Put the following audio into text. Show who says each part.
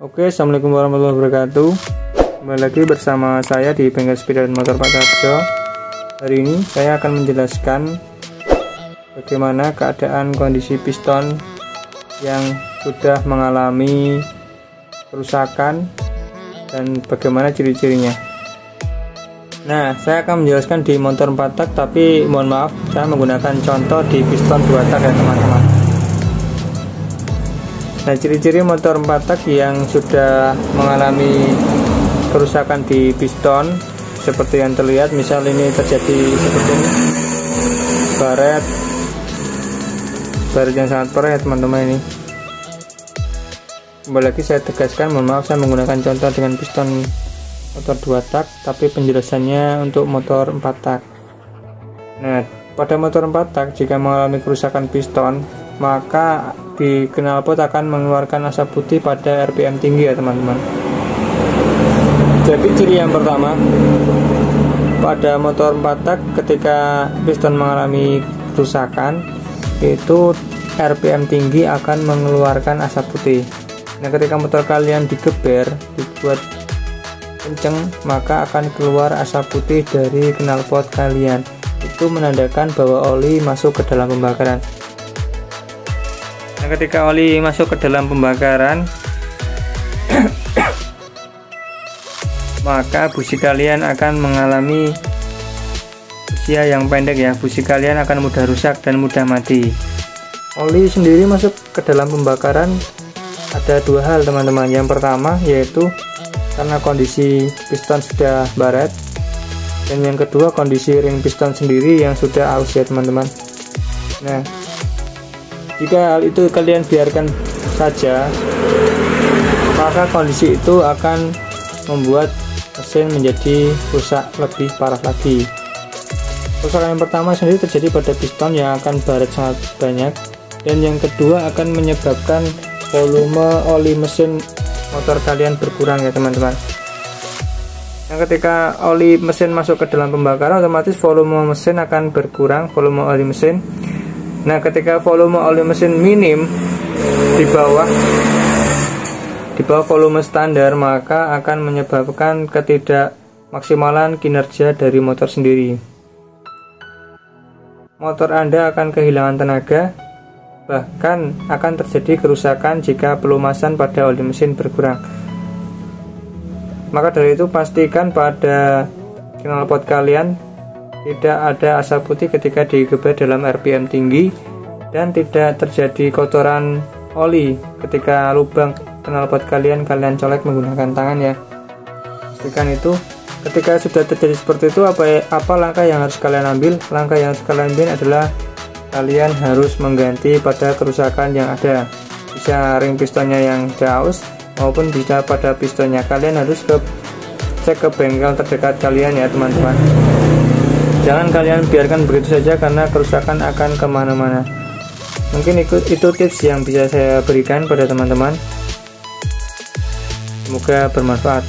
Speaker 1: Oke, assalamualaikum warahmatullahi wabarakatuh. Kembali lagi bersama saya di Bengkel Sepeda dan Motor Pak Tarjo. Hari ini saya akan menjelaskan bagaimana keadaan kondisi piston yang sudah mengalami kerusakan dan bagaimana ciri-cirinya. Nah, saya akan menjelaskan di motor 4 tak, tapi mohon maaf saya menggunakan contoh di piston 2 tak ya teman-teman. Nah, ciri-ciri motor 4 tak yang sudah mengalami kerusakan di piston seperti yang terlihat, misal ini terjadi seperti ini, baret yang sangat parah ya teman-teman ini. Kembali lagi saya tegaskan, mohon maaf saya menggunakan contoh dengan piston motor 2 tak, tapi penjelasannya untuk motor 4 tak. Nah, pada motor 4 tak jika mengalami kerusakan piston, maka di knalpot akan mengeluarkan asap putih pada RPM tinggi ya teman-teman. Jadi ciri yang pertama, pada motor 4 tak ketika piston mengalami kerusakan, itu RPM tinggi akan mengeluarkan asap putih. Nah, ketika motor kalian digeber, dibuat kenceng, maka akan keluar asap putih dari knalpot kalian. Itu menandakan bahwa oli masuk ke dalam pembakaran. Nah, ketika oli masuk ke dalam pembakaran maka busi kalian akan mengalami usia yang pendek ya. Busi kalian akan mudah rusak dan mudah mati. Oli sendiri masuk ke dalam pembakaran ada dua hal teman-teman. Yang pertama yaitu karena kondisi piston sudah baret, dan yang kedua kondisi ring piston sendiri yang sudah aus ya teman-teman. Nah, jika hal itu kalian biarkan saja, maka kondisi itu akan membuat mesin menjadi rusak lebih parah lagi. Kerusakan yang pertama sendiri terjadi pada piston yang akan baret sangat banyak, dan yang kedua akan menyebabkan volume oli mesin motor kalian berkurang ya teman-teman. Nah, ketika oli mesin masuk ke dalam pembakaran, otomatis volume mesin akan berkurang, volume oli mesin. Nah, ketika volume oli mesin minim di bawah volume standar, maka akan menyebabkan ketidakmaksimalan kinerja dari motor sendiri. Motor Anda akan kehilangan tenaga, bahkan akan terjadi kerusakan jika pelumasan pada oli mesin berkurang. Maka dari itu pastikan pada knalpot kalian tidak ada asap putih ketika digeber dalam RPM tinggi, dan tidak terjadi kotoran oli ketika lubang knalpot kalian colek menggunakan tangan ya. Pastikan itu. Ketika sudah terjadi seperti itu, apa langkah yang harus kalian ambil? Langkah yang harus kalian ambil adalah kalian harus mengganti pada kerusakan yang ada. Bisa ring pistonnya yang aus, maupun bisa pada pistonnya. Kalian harus cek ke bengkel terdekat kalian ya teman-teman. Jangan kalian biarkan begitu saja, karena kerusakan akan kemana-mana. Mungkin itu tips yang bisa saya berikan pada teman-teman. Semoga bermanfaat.